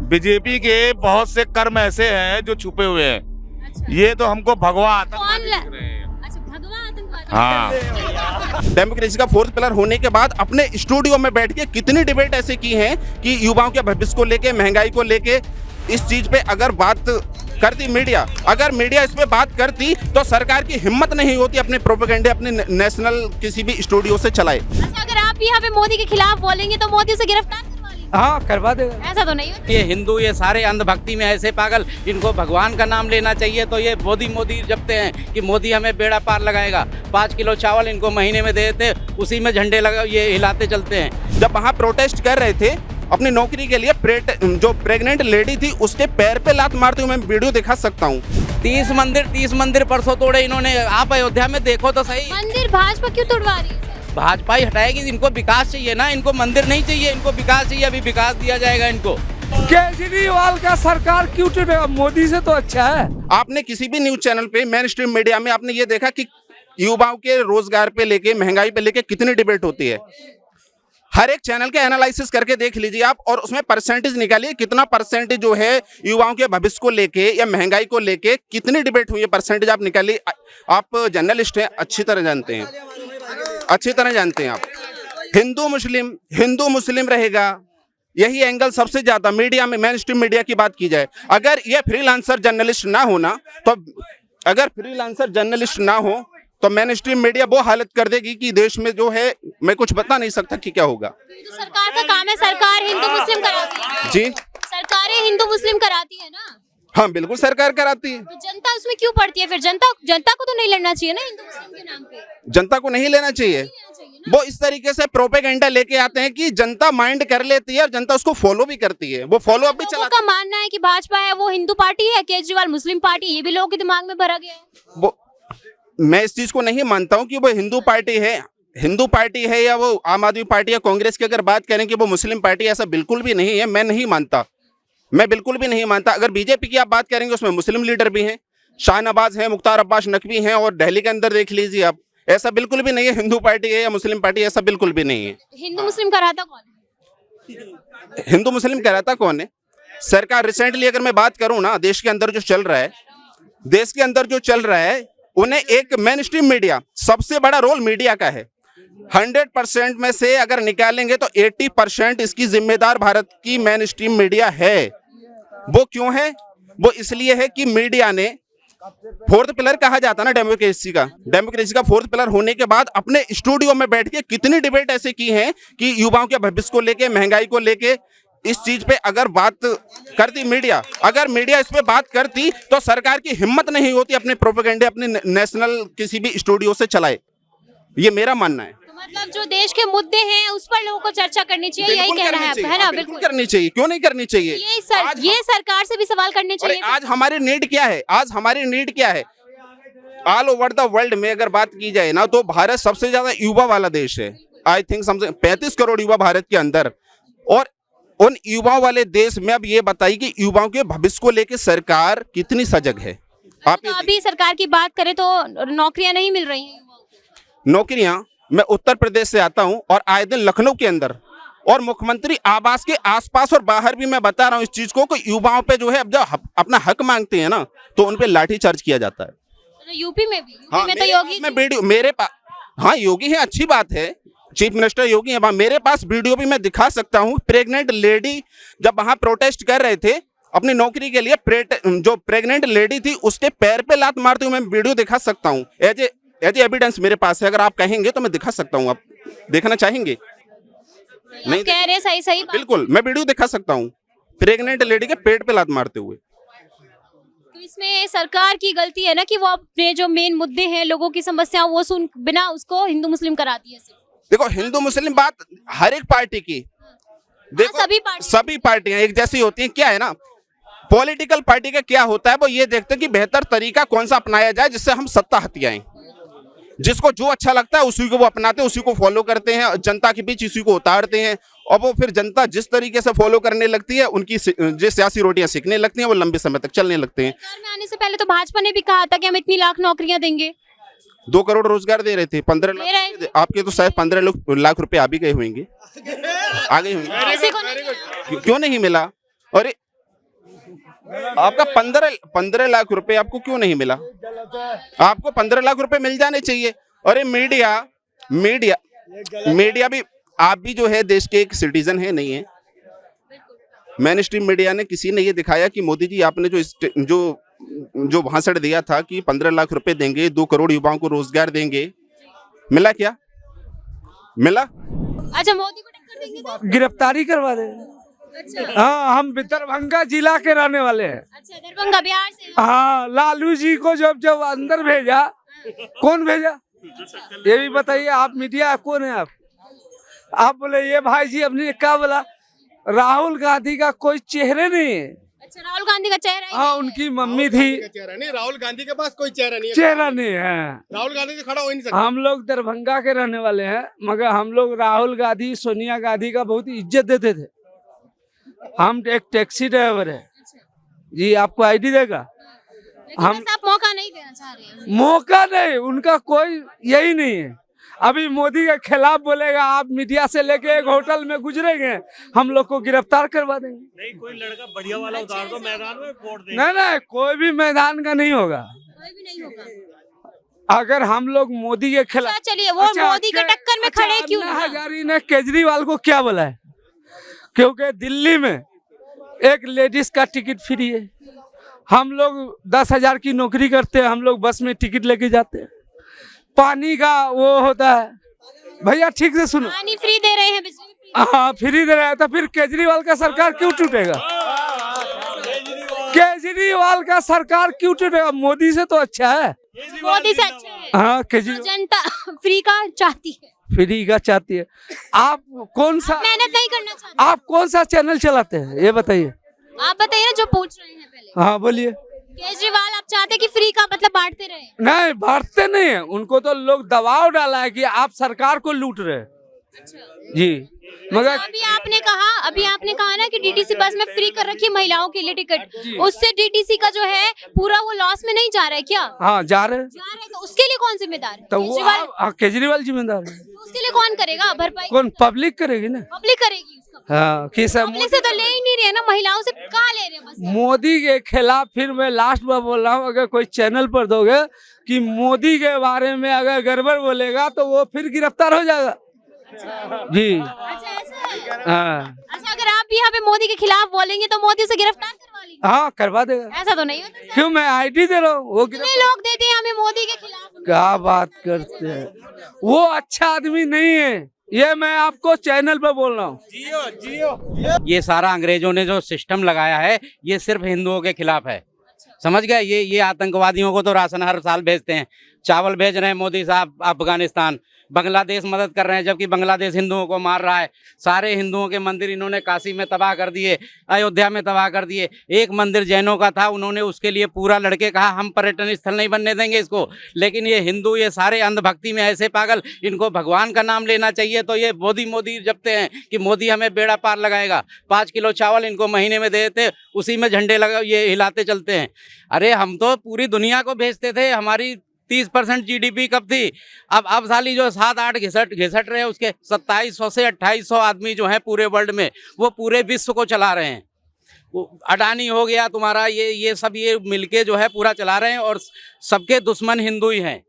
BJP के बहुत से कर्म ऐसे हैं जो छुपे हुए हैं। अच्छा। ये तो हमको भगवा कौन आतंकवादी ल... दिख रहे हैं। अच्छा, भगवा आतंकवादी। हाँ, डेमोक्रेसी का फोर्थ पिलर होने के बाद अपने स्टूडियो में बैठ के कितनी डिबेट ऐसे की हैं कि युवाओं के भविष्य को लेके, महंगाई को लेके, इस चीज पे अगर बात करती मीडिया, अगर मीडिया इस पे बात करती तो सरकार की हिम्मत नहीं होती अपने प्रोपेगेंडे अपने नेशनल किसी भी स्टूडियो से चलाए। अच्छा, अगर आप यहाँ पे मोदी के खिलाफ बोलेंगे तो मोदी उसे गिरफ्तार करवा लेंगे? हाँ, करवा देगा। ऐसा तो नहीं होता। ये हिंदू, ये सारे अंधभक्ति में ऐसे पागल, इनको भगवान का नाम लेना चाहिए। तो ये मोदी जपते हैं कि मोदी हमें बेड़ा पार लगाएगा। 5 किलो चावल इनको महीने में दे देते, उसी में झंडे लगा ये हिलाते चलते हैं। जब वहाँ प्रोटेस्ट कर रहे थे अपनी नौकरी के लिए, जो प्रेग्नेंट लेडी थी उसके पैर पे लात मारते हुए मैं वीडियो दिखा सकता हूँ। 30 मंदिर परसों तोड़े इन्होंने। आप अयोध्या में देखो तो सही। मंदिर भाजपा क्यों तोड़वा रही है? भाजपा ही हटाएगी। इनको विकास चाहिए ना, इनको मंदिर नहीं चाहिए, इनको विकास चाहिए। अभी विकास दिया जाएगा इनको। केजरीवाल का सरकार क्यों टूटेगा? मोदी से तो अच्छा है। आपने किसी भी न्यूज चैनल पे, मेन स्ट्रीम मीडिया में आपने ये देखा कि युवाओं के रोजगार पे लेके, महंगाई पे लेके कितनी डिबेट होती है। हर एक चैनल के एनालिसिस करके देख लीजिए आप, और उसमें परसेंटेज निकालिए कितना परसेंटेज जो है युवाओं के भविष्य को लेके या महंगाई को लेके कितनी डिबेट हुई है, परसेंटेज आप निकालिए। आप जर्नलिस्ट हैं, अच्छी तरह जानते हैं, अच्छी तरह जानते हैं आप। हिंदू मुस्लिम रहेगा, यही एंगल सबसे ज्यादा मीडिया में, मेन स्ट्रीम मीडिया की बात की जाए। अगर ये फ्रीलांसर जर्नलिस्ट ना होना तो, अगर फ्रीलांसर जर्नलिस्ट ना हो तो मेन स्ट्रीम मीडिया वो हालत कर देगी कि देश में जो है, मैं कुछ बता नहीं सकता कि क्या होगा। तो सरकार का काम है, सरकार हिंदू मुस्लिम कराती है। जी, सरकारें हिंदू मुस्लिम कराती है ना। हाँ बिल्कुल सरकार कराती है। तो जनता उसमें क्यों पड़ती है फिर? जनता को तो नहीं लड़ना चाहिए ना हिंदू मुस्लिम के नाम पे। जनता को नहीं लेना चाहिए। वो इस तरीके से प्रोपेगेंडा लेके आते हैं कि जनता माइंड कर लेती है और जनता उसको फॉलो भी करती है। वो फॉलो अप भी लोगों चलाती का मानना है कि भाजपा है वो हिंदू पार्टी है, केजरीवाल मुस्लिम पार्टी, ये भी लोगों के दिमाग में भरा गया है। वो, मैं इस चीज को नहीं मानता हूँ कि वो हिंदू पार्टी है या वो आम आदमी पार्टी या कांग्रेस की अगर बात करें कि वो मुस्लिम पार्टी, ऐसा बिल्कुल भी नहीं है। मैं नहीं मानता, मैं बिल्कुल भी नहीं मानता। अगर बीजेपी की आप बात करेंगे उसमें मुस्लिम लीडर भी हैं, शाहनवाज हैं, मुख्तार अब्बास नकवी हैं, और दिल्ली के अंदर देख लीजिए आप, ऐसा बिल्कुल भी नहीं है हिंदू पार्टी है या मुस्लिम पार्टी, ऐसा बिल्कुल भी नहीं है। हिंदू मुस्लिम कराता कौन है? हिंदू मुस्लिम कराता कौन है? सरकार रिसेंटली अगर मैं बात करूं ना, देश के अंदर जो चल रहा है, उन्हें एक मेन स्ट्रीम मीडिया, सबसे बड़ा रोल मीडिया का है। 100% में से अगर निकालेंगे तो 80% इसकी जिम्मेदार भारत की मेन स्ट्रीम मीडिया है। वो क्यों है? वो इसलिए है कि मीडिया ने, फोर्थ पिलर कहा जाता है ना डेमोक्रेसी का फोर्थ पिलर होने के बाद अपने स्टूडियो में बैठ के कितनी डिबेट ऐसे की हैं कि युवाओं के भविष्य को लेके, महंगाई को लेके, इस चीज पे अगर बात करती मीडिया, अगर मीडिया इस पे बात करती तो सरकार की हिम्मत नहीं होती अपने प्रोपेगेंडे अपने नेशनल किसी भी स्टूडियो से चलाए। ये मेरा मानना है। तो मतलब जो देश के मुद्दे हैं उस पर लोगों को चर्चा करनी चाहिए, यही कहना है आपका, है ना? बिल्कुल करनी चाहिए, क्यों नहीं करनी चाहिए। ये सरकार से भी सवाल करने चाहिए। आज हमारी नीड क्या है? ऑल ओवर द वर्ल्ड में अगर बात की जाए ना तो भारत सबसे ज्यादा युवा वाला देश है। आई थिंक 35 करोड़ युवा भारत के अंदर, और उन युवाओं वाले देश में अब ये बताइए कि युवाओं के भविष्य को लेकर सरकार कितनी सजग है। आप तो अभी सरकार की बात करें तो नौकरियां नहीं मिल रही हैं युवाओं को। नौकरियां, मैं उत्तर प्रदेश से आता हूं और आए दिन लखनऊ के अंदर और मुख्यमंत्री आवास के आसपास और बाहर भी मैं बता रहा हूं इस चीज को कि युवाओं पे जो है, अब जब अपना हक मांगते हैं ना तो उन पे लाठी चार्ज किया जाता है। तो यूपी में भी, हाँ, में तो योगी मैं वीडियो मेरे पास, हाँ योगी है, अच्छी बात है, चीफ मिनिस्टर योगी है, मेरे पास वीडियो भी मैं दिखा सकता हूँ। प्रेग्नेंट लेडी जब वहां प्रोटेस्ट कर रहे थे अपनी नौकरी के लिए, जो प्रेग्नेंट लेडी थी उसके पैर पे लात मारते हुए मैं वीडियो दिखा सकता हूँ। एज एविडेंस मेरे पास है, अगर आप कहेंगे तो मैं दिखा सकता हूँ। आप देखना चाहेंगे? नहीं कह रहे, सही बिल्कुल, मैं वीडियो दिखा सकता हूँ प्रेग्नेंट लेडी के पेट पे लात मारते हुए। तो इसमें सरकार की गलती है ना कि वो अपने जो मेन मुद्दे हैं, लोगों की समस्याओं, वो सुन बिना उसको हिंदू मुस्लिम कराती है। देखो, हिंदू मुस्लिम बात हर एक पार्टी की, देखो सभी पार्टियां एक जैसी होती हैं। क्या है ना, पॉलिटिकल पार्टी का क्या होता है, वो ये देखते हैं कि बेहतर तरीका कौन सा अपनाया जाए जिससे हम सत्ता हथियाएं। जिसको जो अच्छा लगता है उसी को वो अपनाते हैं, उसी को फॉलो करते हैं, जनता के बीच इसी को उतारते हैं, और वो फिर जनता जिस तरीके से फॉलो करने लगती है, उनकी जो सियासी रोटियां सेकने लगती हैं, वो लंबे समय तक चलने लगते हैं। सरकार में आने से पहले तो भाजपा ने भी कहा था कि हम इतनी लाख नौकरियां देंगे, 2 करोड़ रोजगार दे रहे थे, 15 लाख आपके तो शायद 15 लाख रुपए आ भी गए होंगे, आ गए होंगे। किसी को नहीं मिला। क्यों नहीं मिला? और आपका 15 लाख रुपए आपको क्यों नहीं मिला? आपको 15 लाख रुपए मिल जाने चाहिए। और ये मीडिया भी, आप भी जो है देश के एक सिटीजन है, नहीं है? मेन स्ट्रीम मीडिया ने, किसी ने ये दिखाया कि मोदी जी आपने जो भाषण दिया था कि 15 लाख रुपए देंगे, 2 करोड़ युवाओं को रोजगार देंगे, मिला क्या? मिला? अच्छा, मोदी को टक्कर देंगे तो? गिरफ्तारी करवा देंगे। अच्छा हाँ, हम दरभंगा जिला के रहने वाले हैं। अच्छा, दरभंगा बिहार से। हाँ, लालू जी को जब अंदर भेजा, कौन भेजा ये भी बताइए। आप मीडिया कौन है? आप बोले ये भाई जी, अपने क्या बोला? राहुल गांधी का कोई चेहरे नहीं है। अच्छा, राहुल गांधी का चेहरा ही हाँ, नहीं है। उनकी मम्मी थी। चेहरा नहीं, राहुल गांधी के पास कोई चेहरा नहीं है। चेहरा नहीं है। राहुल गांधी से खड़ा हो ही नहीं सकता। हम लोग दरभंगा के रहने वाले हैं, मगर हम लोग राहुल गांधी, सोनिया गांधी का बहुत इज्जत देते थे। हम एक टैक्सी ड्राइवर है जी, आपको आईडी देगा। लेकिन हम बस आप मौका नहीं देना चाह रहे हैं। मौका नहीं, उनका कोई यही नहीं है। अभी मोदी के खिलाफ बोलेगा, आप मीडिया से लेके एक होटल में गुजरेंगे, हम लोग को गिरफ्तार करवा देंगे। नहीं, कोई लड़का बढ़िया वाला उतार दो मैदान में, वोट दे। नहीं, कोई भी मैदान का नहीं होगा। कोई भी नहीं होगा। अगर हम लोग मोदी के खिलाफ, अच्छा, चलिए, वो मोदी के टक्कर में खड़े क्यों अन्ना नहीं? हजारी ने केजरीवाल को क्या बोला है? क्योंकि दिल्ली में एक लेडीज का टिकट फ्री है। हम लोग 10,000 की नौकरी करते हैं, हम लोग बस में टिकट लेके जाते हैं। पानी का वो होता है, भैया ठीक से सुनो, पानी फ्री दे रहे हैं, बिजली फ्री। हाँ फ्री दे रहा है, तो फिर केजरीवाल का सरकार क्यों टूटेगा? केजरीवाल का सरकार क्यों टूटेगा? मोदी से तो अच्छा है। मोदी से अच्छा है। हाँ, तो केजरीवाल जनता फ्री का चाहती है, फ्री का चाहती है। आप कौन सा मेहनत नहीं करना चाहते। आप कौन सा चैनल चलाते हैं ये बताइए? आप बताइए ना, जो पूछ रहे हैं पहले। हाँ बोलिए। केजरीवाल आप चाहते हैं कि फ्री का मतलब बांटते रहे? नहीं, बांटते नहीं है, उनको तो लोग दबाव डाला है कि आप सरकार को लूट रहे हैं जी। मगर अभी आपने कहा ना कि डीटीसी बस में फ्री कर रखी महिलाओं के लिए टिकट, उससे डीटीसी का जो है पूरा वो लॉस में नहीं जा रहा है क्या? हाँ जा रहे हैं। जा रहे हैं, तो उसके लिए कौन जिम्मेदार है? तो वो केजरीवाल जिम्मेदार है। तो उसके लिए कौन करेगा भरपाई? कौन? पब्लिक करेगी ना। पब्लिक करेगी उसका। हाँ, कि सब पब्लिक से तो ले ही नहीं रहे ना, महिलाओं से कहाँ ले रहे हैं? बस मोदी के खिलाफ, फिर मैं लास्ट बार बोल रहा हूँ, अगर कोई चैनल पर दोगे कि मोदी के बारे में अगर गड़बड़ बोलेगा तो वो फिर गिरफ्तार हो जाएगा जी। अच्छा, ऐसा है। हाँ अच्छा, अगर आप भी यहाँ पे मोदी के खिलाफ बोलेंगे तो मोदी उसे गिरफ्तार करवा लेंगे? हाँ, करवा देगा। ऐसा तो नहीं होता सर। क्यों? मैं आईडी दे रहा हूँ, वो कितने लोग देते हैं हमें मोदी के खिलाफ? क्या बात करते हैं? वो अच्छा आदमी नहीं है, ये मैं आपको चैनल पर बोल रहा हूँ। ये सारा अंग्रेजों ने जो सिस्टम लगाया है, ये सिर्फ हिंदुओं के खिलाफ है। समझ गए? ये आतंकवादियों को तो राशन हर साल भेजते हैं, चावल भेज रहे हैं मोदी साहब अफगानिस्तान, बांग्लादेश मदद कर रहे हैं, जबकि बांग्लादेश हिंदुओं को मार रहा है। सारे हिंदुओं के मंदिर इन्होंने काशी में तबाह कर दिए, अयोध्या में तबाह कर दिए। एक मंदिर जैनों का था, उन्होंने उसके लिए पूरा लड़के कहा हम पर्यटन स्थल नहीं बनने देंगे इसको। लेकिन ये हिंदू, ये सारे अंधभक्ति में ऐसे पागल, इनको भगवान का नाम लेना चाहिए तो ये मोदी जपते हैं कि मोदी हमें बेड़ा पार लगाएगा। 5 किलो चावल इनको महीने में दे देते, उसी में झंडे लगा ये हिलाते चलते हैं। अरे हम तो पूरी दुनिया को भेजते थे, हमारी 30% जीडीपी कब थी? अब साली जो 7-8 घिसट रहे हैं, उसके 2700 से 2800 आदमी जो हैं पूरे वर्ल्ड में, वो पूरे विश्व को चला रहे हैं। वो अडानी हो गया तुम्हारा, ये सब ये मिलके जो है पूरा चला रहे हैं, और सबके दुश्मन हिंदू ही हैं।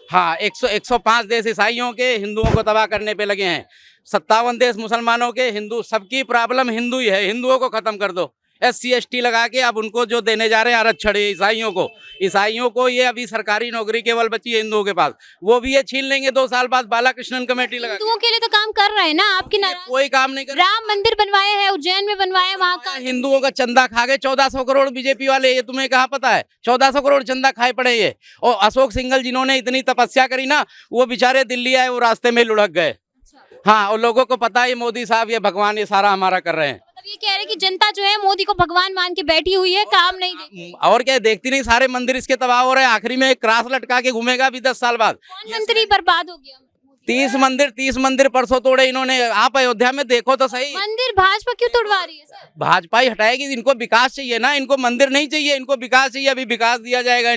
हाँ, 105 देश ईसाइयों के, हिंदुओं को तबाह करने पे लगे हैं। 57 देश मुसलमानों के, हिंदू, सबकी प्रॉब्लम हिंदू ही है। हिंदुओं को खत्म कर दो, SC ST लगा के अब उनको जो देने जा रहे हैं आरक्षण ईसाइयों को ये अभी सरकारी नौकरी केवल बची है हिंदुओं के पास, वो भी ये छीन लेंगे 2 साल बाद। बालाकृष्णन कमेटी लगा, हिंदुओं के लिए तो काम कर रहे हैं ना, आपकी नाराज? कोई काम नहीं कर। राम मंदिर बनवाया है, उज्जैन में बनवाया, वहाँ का हिंदुओं का चंदा खा गए 1400 करोड़ बीजेपी वाले, ये तुम्हें कहाँ पता है? 1400 करोड़ चंदा खाए पड़े ये। और अशोक सिंघल जिन्होंने इतनी तपस्या करी ना, वो बेचारे दिल्ली आए, वो रास्ते में लुढ़क गए। हाँ, और लोगों को पता है मोदी साहब ये भगवान, ये सारा हमारा कर रहे हैं। मतलब ये कह रहे हैं कि जनता जो है मोदी को भगवान मान के बैठी हुई है, काम नहीं देखती। और क्या देखती नहीं? सारे मंदिर इसके तबाह हो रहे हैं, आखिरी में एक क्रास लटका के घूमेगा भी 10 साल बाद। कौन मंत्री बर्बाद हो गया? 30 मंदिर परसों तोड़े इन्होंने। आप अयोध्या में देखो तो सही। मंदिर भाजपा क्यों तोड़वा रही है सर? भाजपा ही हटाएगी, इनको विकास चाहिए ना, इनको मंदिर नहीं चाहिए, इनको विकास चाहिए। अभी विकास दिया जाएगा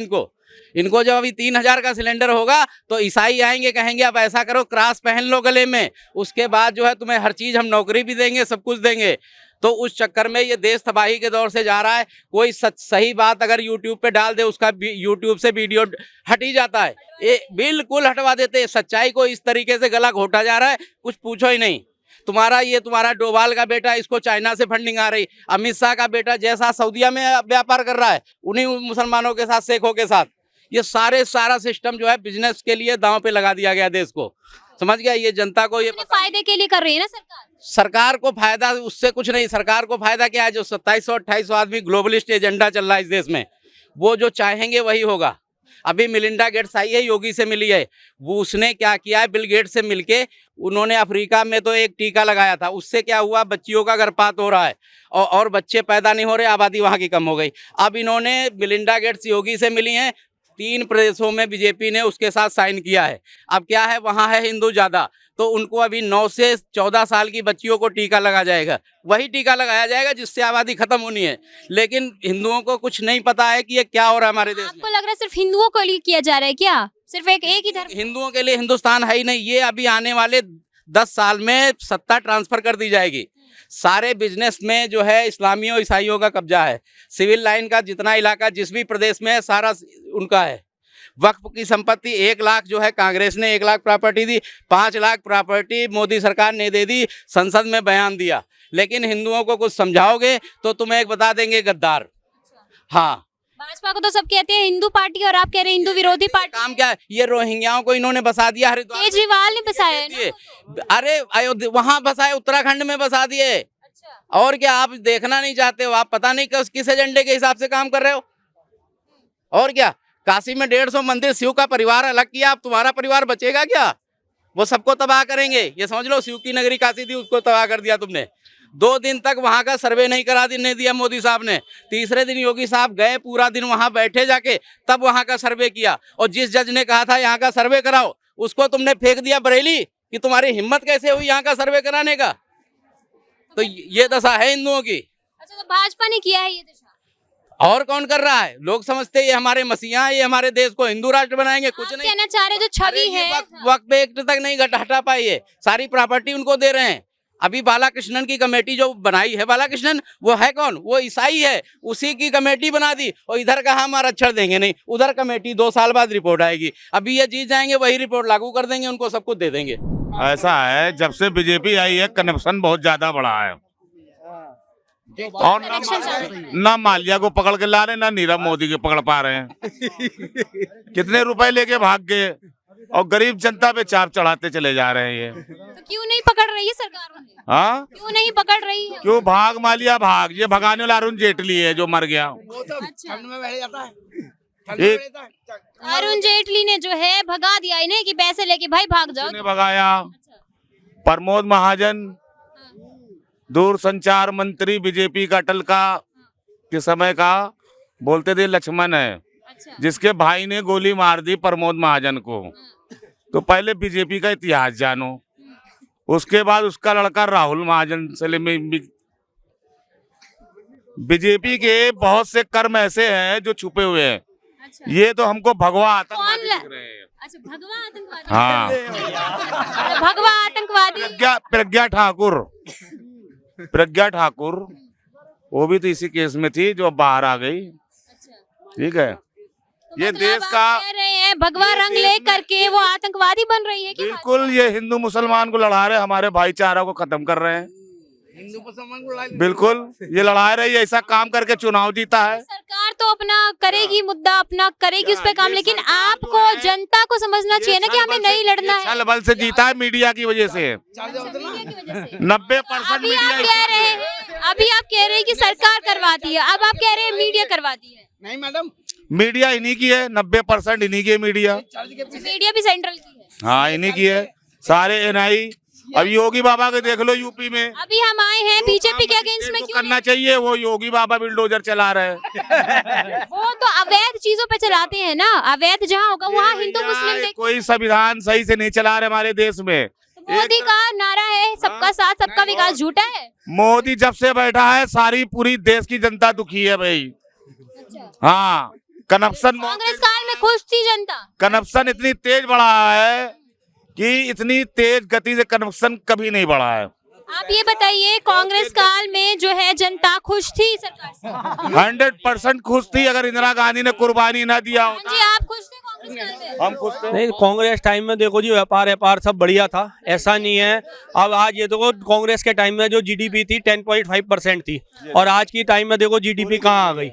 इनको जब अभी 3000 का सिलेंडर होगा तो ईसाई आएंगे, कहेंगे आप ऐसा करो, क्रास पहन लो गले में, उसके बाद जो है तुम्हें हर चीज हम नौकरी भी देंगे, सब कुछ देंगे। तो उस चक्कर में ये देश तबाही के दौर से जा रहा है। कोई सही बात अगर यूट्यूब पे डाल दे, उसका यूट्यूब से वीडियो हट ही जाता है, ये बिल्कुल हटवा देते हैं। सच्चाई को इस तरीके से गला घोटा जा रहा है, कुछ पूछो ही नहीं। तुम्हारा डोभाल का बेटा, इसको चाइना से फंडिंग आ रही, अमित शाह का बेटा जैसा सऊदीया में व्यापार कर रहा है, उन्हीं मुसलमानों के साथ, शेखों के साथ, ये सारा सिस्टम जो है बिजनेस के लिए दांव पे लगा दिया गया देश को। समझ गया? ये जनता को ये फायदे के लिए कर रही है ना सरकार को फायदा उससे कुछ नहीं। सरकार को फायदा क्या है? जो 2700-2800 आदमी ग्लोबलिस्ट एजेंडा चल रहा है इस देश में, वो जो चाहेंगे वही होगा। अभी मिलिंडा गेट्स आई है, योगी से मिली है, वो उसने क्या किया है, बिल गेट्स से मिलके उन्होंने अफ्रीका में तो एक टीका लगाया था, उससे क्या हुआ, बच्चियों का गर्भपात हो रहा है और बच्चे पैदा नहीं हो रहे, आबादी वहाँ की कम हो गई। अब इन्होंने मिलिंडा गेट्स योगी से मिली हैं, 3 प्रदेशों में बीजेपी ने उसके साथ साइन किया है। अब क्या है, वहाँ है हिंदू ज़्यादा, तो उनको अभी 9 से 14 साल की बच्चियों को टीका लगाया जाएगा, वही टीका लगाया जाएगा जिससे आबादी खत्म होनी है। लेकिन हिंदुओं को कुछ नहीं पता है कि ये क्या हो रहा है हमारे देश में। आपको लग रहा है सिर्फ हिंदुओं को लिए किया जा रहा है क्या? सिर्फ एक ही धर्म? हिंदुओं के लिए हिंदुस्तान है ही नहीं। ये अभी आने वाले 10 साल में सत्ता ट्रांसफर कर दी जाएगी। सारे बिजनेस में जो है इस्लामियों ईसाइयों का कब्जा है। सिविल लाइन का जितना इलाका जिस भी प्रदेश में है सारा उनका है। वक्फ की संपत्ति 1 लाख जो है कांग्रेस ने 1 लाख प्रॉपर्टी दी, 5 लाख प्रॉपर्टी मोदी सरकार ने दे दी, संसद में बयान दिया। लेकिन हिंदुओं को कुछ समझाओगे तो तुम्हें एक बता देंगे गद्दार। हाँ, भाजपा को तो सब कहते हैं हिंदू पार्टी और आप कह रहे हैं हिंदू विरोधी पार्टी। काम क्या है? ये रोहिंग्याओं को इन्होंने बसा दिया हरिद्वार। केजरीवाल ने बसाया है ना? अरे अयोध्या वहां बसाए, उत्तराखंड में बसा दिए। और क्या आप देखना नहीं चाहते हो? आप पता नहीं किस एजेंडे के हिसाब से काम कर रहे हो। और क्या, काशी में 150 मंदिर, शिव का परिवार अलग किया, अब तुम्हारा परिवार बचेगा क्या? वो सबको तबाह करेंगे, ये समझ लो। शिव की नगरी काशी थी, उसको तबाह कर दिया तुमने। 2 दिन तक वहां का सर्वे नहीं दिया मोदी साहब ने। तीसरे दिन योगी साहब गए, पूरा दिन वहां बैठे जाके, तब वहां का सर्वे किया। और जिस जज ने कहा था यहाँ का सर्वे कराओ, उसको तुमने फेंक दिया बरेली कि तुम्हारी हिम्मत कैसे हुई यहाँ का सर्वे कराने का। तो ये दशा है हिंदुओं की। अच्छा, तो भाजपा ने किया है ये दशा? और कौन कर रहा है? लोग समझते ये हमारे मसीहा, ये हमारे देश को हिंदू राष्ट्र बनाएंगे। कुछ नहीं कहना चाह रहे, जो छवि है वक्त पे एक्ट तक नहीं हटा पाई है, सारी प्रॉपर्टी उनको दे रहे हैं। अभी बालाकृष्णन की कमेटी जो बनाई है, बालाकृष्णन वो है कौन? वो ईसाई है, उसी की कमेटी बना दी। और इधर कहा हम आरक्षण देंगे नहीं, उधर कमेटी 2 साल बाद रिपोर्ट आएगी। अभी ये जीत जाएंगे, वही रिपोर्ट लागू कर देंगे, उनको सब कुछ दे देंगे। ऐसा है, जब से बीजेपी आई है करप्शन बहुत ज्यादा बढ़ा है। और ना माल्या को पकड़ के ला रहे, ना नीरव मोदी को पकड़ पा रहे हैं। कितने रुपए लेके भाग गए और गरीब जनता पे चाप चढ़ाते चले जा रहे हैं। ये तो क्यों नहीं पकड़ रही है सरकार उन्हें? हाँ, क्यों नहीं पकड़ रही है? क्यों भाग मालिया भाग? ये भगाने वाला अरुण जेटली है जो मर गया। अच्छा, एक अरुण जेटली ने जो है भगा दिया इन्हें कि पैसे लेके भाई भाग जाओ। ने भगाया। प्रमोद महाजन दूरसंचार मंत्री बीजेपी का अटल का के समय का, बोलते थे लक्ष्मण है, अच्छा, जिसके भाई ने गोली मार दी प्रमोद महाजन को। तो पहले बीजेपी का इतिहास जानो, उसके बाद उसका लड़का राहुल महाजन से में बीजेपी के बहुत से कर्म ऐसे हैं जो छुपे हुए हैं। अच्छा, ये तो हमको भगवा आतंकवादी दिख रहे हैं। अच्छा, भगवा आतंकवादी। हाँ, भगवा आतंकवादी। प्रज्ञा ठाकुर वो भी तो इसी केस में थी, जो बाहर आ गई। ठीक है, तो ये मतलब देश आप का कह रहे हैं भगवा रंग ले करके वो आतंकवादी बन रही है कि बिल्कुल, ये हिंदू मुसलमान को लड़ा रहे, हमारे भाईचारा को खत्म कर रहे हैं। हिंदू मुसलमान को लड़ाई बिल्कुल, ये लड़ा रही है, ऐसा काम करके चुनाव जीता है। सरकार तो अपना करेगी, मुद्दा अपना करेगी, उस पे काम, लेकिन आपको जनता को समझना चाहिए ना कि हमें नहीं लड़ना है। छल बल से जीता है, मीडिया की वजह से। मीडिया की वजह से। 90% अभी आप मीडिया। कह रहे हैं, अभी आप कह रहे हैं कि सरकार करवाती है, अब आप कह रहे हैं मीडिया करवाती है। नहीं मैडम, मीडिया इन्हीं की है, 90% इन्हीं की है मीडिया। मीडिया भी सेंट्रल की है। हाँ, इन्हीं की है, सारे एनआई। अब योगी बाबा के देख लो यूपी में। अभी हम आए हैं बीजेपी के अगेंस्ट में, क्यों करना चाहिए, वो योगी बाबा बिल्डोजर चला रहे हैं। वो तो अवैध चीजों पे चलाते हैं ना, अवैध जहाँ होगा वहाँ हिंदू मुस्लिम देख। कोई संविधान सही से नहीं चला रहे हमारे देश में। मोदी का नारा है सबका साथ सबका विकास, झूठा है। मोदी जब से बैठा है सारी पूरी देश की जनता दुखी है भाई। हाँ, करप्शन, कांग्रेस काल में खुश थी जनता। करप्शन इतनी तेज बढ़ा है कि इतनी तेज गति से करप्शन कभी नहीं बढ़ा है। आप ये बताइए, कांग्रेस काल में जो है जनता खुश थी सरकार से? 100% खुश थी अगर इंदिरा गांधी ने कुर्बानी ना दिया हाँ होता। जी, आप खुश थे कांग्रेस काल में? हम खुश थे। नहीं, कांग्रेस टाइम में देखो जी व्यापार सब बढ़िया था, ऐसा नहीं है। अब आज ये देखो कांग्रेस के टाइम में जो जीडीपी थी 10.5% थी और आज की टाइम में देखो जीडीपी कहाँ आ गई।